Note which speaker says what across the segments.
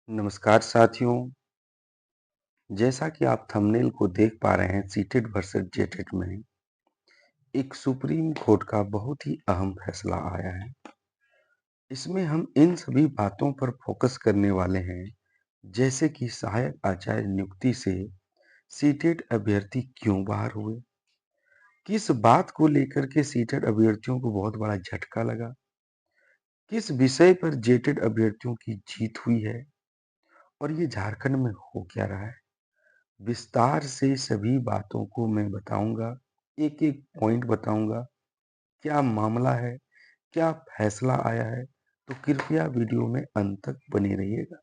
Speaker 1: नमस्कार साथियों। जैसा कि आप थंबनेल को देख पा रहे हैं, सीटेट वर्सेस जेटेट में एक सुप्रीम कोर्ट का बहुत ही अहम फैसला आया है। इसमें हम इन सभी बातों पर फोकस करने वाले हैं, जैसे कि सहायक आचार्य नियुक्ति से सीटेट अभ्यर्थी क्यों बाहर हुए, किस बात को लेकर के सीटेट अभ्यर्थियों को बहुत बड़ा झटका लगा, किस विषय पर जेटेट अभ्यर्थियों की जीत हुई है और ये झारखंड में हो क्या रहा है। विस्तार से सभी बातों को मैं बताऊंगा, एक एक पॉइंट बताऊंगा, क्या मामला है, क्या फैसला आया है। तो कृपया वीडियो में अंत तक बने रहिएगा।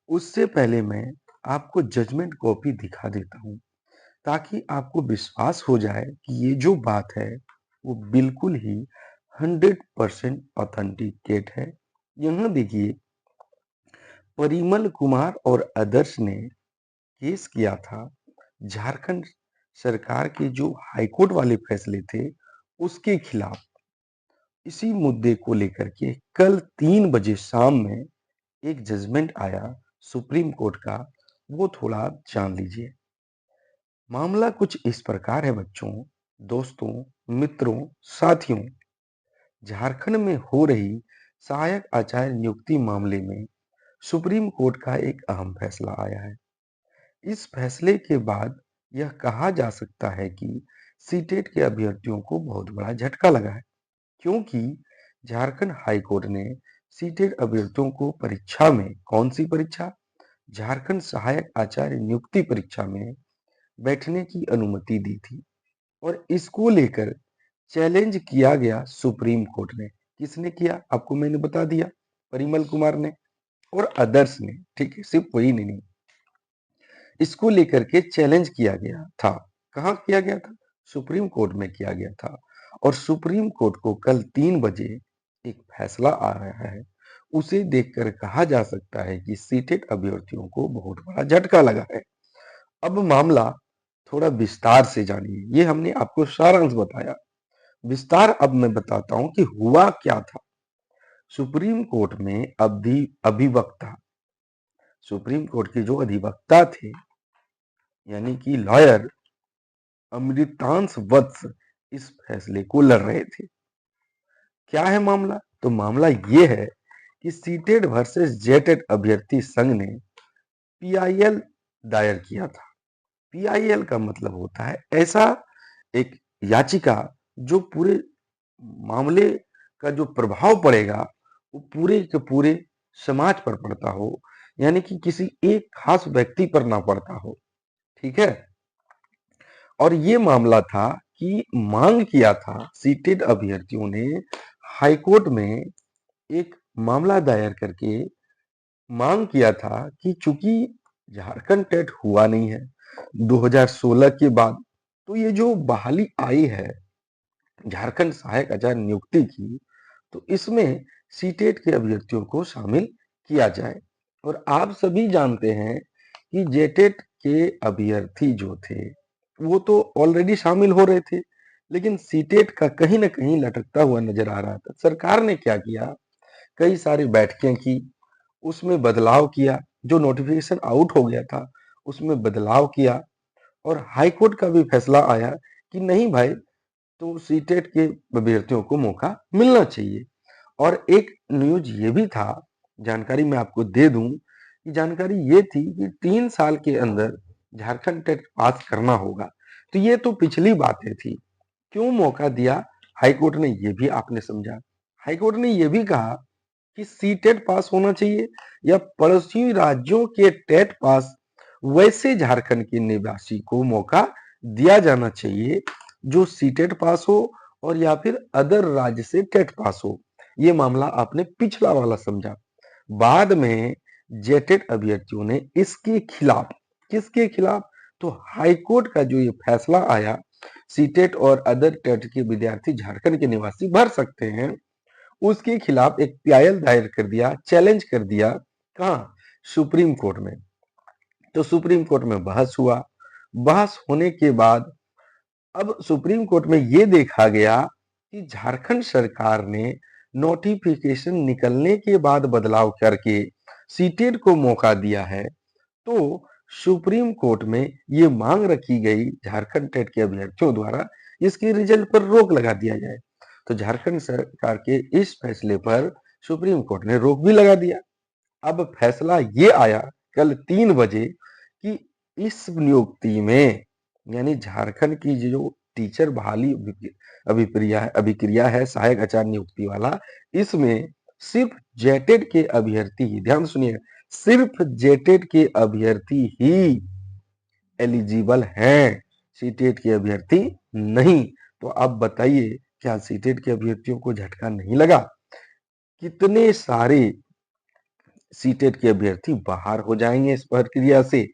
Speaker 1: उससे पहले मैं आपको जजमेंट कॉपी दिखा देता हूं, ताकि आपको विश्वास हो जाए कि ये जो बात है वो बिल्कुल ही 100% ऑथेंटिकेट है। यहां देखिए, परिमल कुमार और आदर्श ने केस किया था झारखंड सरकार के जो हाईकोर्ट वाले फैसले थे उसके खिलाफ। इसी मुद्दे को लेकर के कल 3 बजे शाम में एक जजमेंट आया सुप्रीम कोर्ट का, वो थोड़ा आप जान लीजिए। मामला कुछ इस प्रकार है बच्चों, दोस्तों, मित्रों, साथियों। झारखंड में हो रही सहायक आचार्य नियुक्ति मामले में सुप्रीम कोर्ट का एक अहम फैसला आया है। इस फैसले के बाद यह कहा जा सकता है कि सीटेट के अभ्यर्थियों को बहुत बड़ा झटका लगा है, क्योंकि झारखंड हाई कोर्ट ने सीटेट अभ्यर्थियों को परीक्षा में, कौन सी परीक्षा, झारखंड सहायक आचार्य नियुक्ति परीक्षा में बैठने की अनुमति दी थी। और इसको लेकर चैलेंज किया गया सुप्रीम कोर्ट ने। किसने किया, आपको मैंने बता दिया, परिमल कुमार ने और आदर्श ने। ठीक है, सिर्फ वही नहीं, इसको लेकर के चैलेंज किया गया था। कहाँ किया गया था, सुप्रीम कोर्ट में किया गया था। और सुप्रीम कोर्ट को कल 3 बजे एक फैसला आ रहा है, उसे देखकर कहा जा सकता है कि सीटेट अभ्यर्थियों को बहुत बड़ा झटका लगा है। अब मामला थोड़ा विस्तार से जानिए। ये हमने आपको सारांश बताया, विस्तार अब मैं बताता हूं कि हुआ क्या था। सुप्रीम कोर्ट में अभिवक्ता, सुप्रीम कोर्ट के जो अधिवक्ता थे, यानी कि लॉयर अमृतांश वत्स, इस फैसले को लड़ रहे थे। क्या है मामला, तो मामला ये है कि सीटेट वर्सेस जेटेट अभ्यर्थी संघ ने पीआईएल दायर किया था। पीआईएल का मतलब होता है ऐसा एक याचिका जो पूरे मामले का जो प्रभाव पड़ेगा वो पूरे के पूरे समाज पर पड़ता हो, यानी कि किसी एक खास व्यक्ति पर ना पड़ता हो। ठीक है, और ये मामला था कि मांग किया था सीटेट अभ्यर्थियों ने हाईकोर्ट में एक मामला दायर करके मांग किया था कि चूंकि झारखंड टेट हुआ नहीं है 2016 के बाद, तो ये जो बहाली आई है झारखंड सहायक आचार्य नियुक्ति की, तो इसमें सीटेट के अभ्यर्थियों को शामिल किया जाए। और आप सभी जानते हैं कि जेटेट के अभ्यर्थी जो थे वो तो ऑलरेडी शामिल हो रहे थे, लेकिन सीटेट का कहीं ना कहीं लटकता हुआ नजर आ रहा था। सरकार ने क्या किया, कई सारी बैठकें की, उसमें बदलाव किया, जो नोटिफिकेशन आउट हो गया था उसमें बदलाव किया, और हाई कोर्ट का भी फैसला आया कि नहीं भाई, तो सीटेट के अभ्यर्थियों को मौका मिलना चाहिए। और एक न्यूज ये भी था, जानकारी मैं आपको दे दूं कि जानकारी ये थी कि 3 साल के अंदर झारखंड टेट पास करना होगा। तो ये तो पिछली बातें थी, क्यों मौका दिया हाईकोर्ट ने, ये भी आपने समझा। हाईकोर्ट ने ये भी कहा कि सीटेट पास होना चाहिए या पड़ोसी राज्यों के टेट पास वैसे झारखंड के निवासी को मौका दिया जाना चाहिए जो सीटेट पास हो और या फिर अदर राज्य से टेट पास हो। ये मामला आपने पिछला वाला समझा। बाद में जेटेट अभ्यर्थियों ने इसके खिलाफ, किसके खिलाफ, तो हाईकोर्ट का जो ये फैसला आया सीटेट और अदर टेट के विद्यार्थी झारखंड के निवासी भर सकते हैं, उसके खिलाफ एक पीआईएल दायर कर दिया, चैलेंज कर दिया। कहा, सुप्रीम कोर्ट में। तो सुप्रीम कोर्ट में बहस हुआ। बहस होने के बाद अब सुप्रीम कोर्ट में यह देखा गया कि झारखंड सरकार ने नोटिफिकेशन निकलने के बाद बदलाव करके सीटेट को मौका दिया है, तो सुप्रीम कोर्ट में ये मांग रखी गई झारखंड टेट के अभ्यर्थियों द्वारा इसके रिजल्ट पर रोक लगा दिया जाए। तो झारखंड सरकार के इस फैसले पर सुप्रीम कोर्ट ने रोक भी लगा दिया। अब फैसला ये आया कल 3 बजे कि इस नियुक्ति में यानी झारखंड की जो टीचर बहाली अभिक्रिया है सहायक आचार्य नियुक्ति वाला, इसमें सिर्फ जेटेड के अभ्यर्थी ही, ध्यान सुनिए, सिर्फ जेटेड के अभ्यर्थी ही एलिजिबल हैं, सीटेट के अभ्यर्थी नहीं। तो अब बताइए क्या सीटेट के अभ्यर्थियों को झटका नहीं लगा? कितने सारे सीटेट के अभ्यर्थी बाहर हो जाएंगे इस प्रक्रिया से।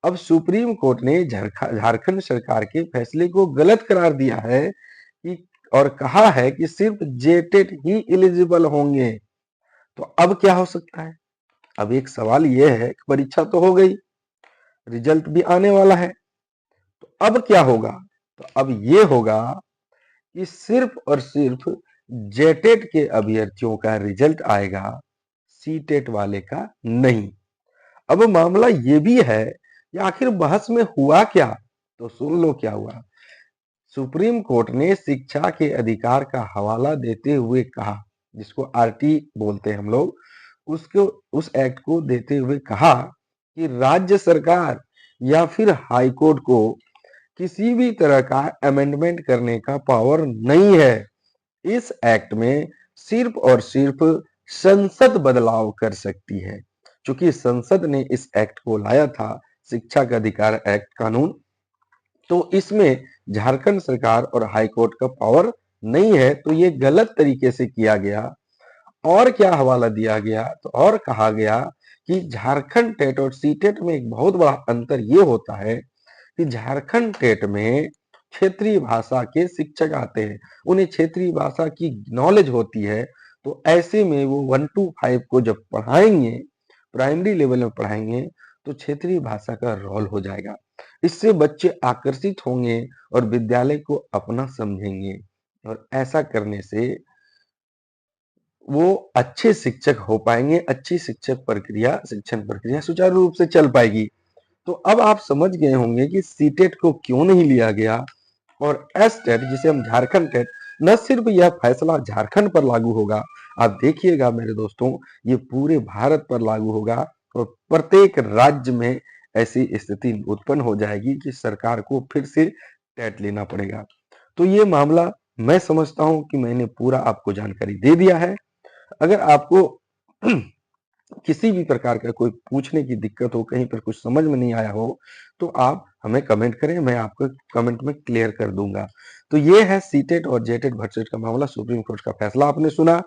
Speaker 1: अब सुप्रीम कोर्ट ने झारखंड सरकार के फैसले को गलत करार दिया है कि और कहा है कि सिर्फ जेटेट ही एलिजिबल होंगे। तो अब क्या हो सकता है? अब एक सवाल यह है कि परीक्षा तो हो गई, रिजल्ट भी आने वाला है, तो अब क्या होगा? तो अब ये होगा कि सिर्फ और सिर्फ जेटेट के अभ्यर्थियों का रिजल्ट आएगा, सीटेट वाले का नहीं। अब मामला ये भी है कि आखिर बहस में हुआ क्या? तो सुन लो क्या हुआ। सुप्रीम कोर्ट ने शिक्षा के अधिकार का हवाला देते हुए कहा, जिसको आरटी बोलते हैं हम लोग, उसको उस एक्ट को देते हुए कहा कि राज्य सरकार या फिर हाई कोर्ट को किसी भी तरह का अमेंडमेंट करने का पावर नहीं है। इस एक्ट में सिर्फ और सिर्फ संसद बदलाव कर सकती है। चूंकि संसद ने इस एक्ट को लाया था, शिक्षा का अधिकार एक्ट कानून, तो इसमें झारखंड सरकार और हाई कोर्ट का पावर नहीं है। तो ये गलत तरीके से किया गया। और क्या हवाला दिया गया? तो और कहा गया कि झारखंड टेट और सीटेट में एक बहुत बड़ा अंतर ये होता है कि झारखंड टेट में क्षेत्रीय भाषा के शिक्षक आते हैं, उन्हें क्षेत्रीय भाषा की नॉलेज होती है। तो ऐसे में वो 1 to 5 को जब पढ़ाएंगे, प्राइमरी लेवल में पढ़ाएंगे, तो क्षेत्रीय भाषा का रोल हो जाएगा। इससे बच्चे आकर्षित होंगे और विद्यालय को अपना समझेंगे, और ऐसा करने से वो अच्छे शिक्षक हो पाएंगे, अच्छी शिक्षण प्रक्रिया सुचारू रूप से चल पाएगी। तो अब आप समझ गए होंगे कि सीटेट को क्यों नहीं लिया गया, और एस टेट जिसे हम झारखंड टेट, न सिर्फ यह फैसला झारखंड पर लागू होगा, आप देखिएगा मेरे दोस्तों, ये पूरे भारत पर लागू होगा और प्रत्येक राज्य में ऐसी स्थिति उत्पन्न हो जाएगी कि सरकार को फिर से टेट लेना पड़ेगा। तो ये मामला मैं समझता हूं कि मैंने पूरा आपको जानकारी दे दिया है। अगर आपको किसी भी प्रकार का कोई पूछने की दिक्कत हो, कहीं पर कुछ समझ में नहीं आया हो, तो आप हमें कमेंट करें, मैं आपको कमेंट में क्लियर कर दूंगा। तो ये है सीटेट और जेटेट वर्सेस का मामला। सुप्रीम कोर्ट का फैसला आपने सुना,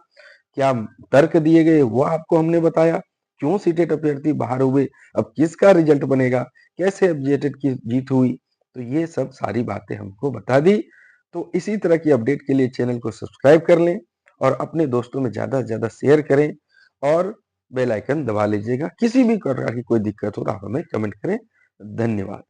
Speaker 1: क्या तर्क दिए गए वो आपको हमने बताया, क्यों सीटेट अभ्यर्थी बाहर हुए, अब किसका रिजल्ट बनेगा, कैसे अब जेटेट की जीत हुई, तो ये सब सारी बातें हमको बता दी। तो इसी तरह की अपडेट के लिए चैनल को सब्सक्राइब कर लें और अपने दोस्तों में ज्यादा से ज्यादा शेयर करें और बेल आइकन दबा लीजिएगा। किसी भी प्रकार की कोई दिक्कत हो तो आप हमें कमेंट करें। धन्यवाद।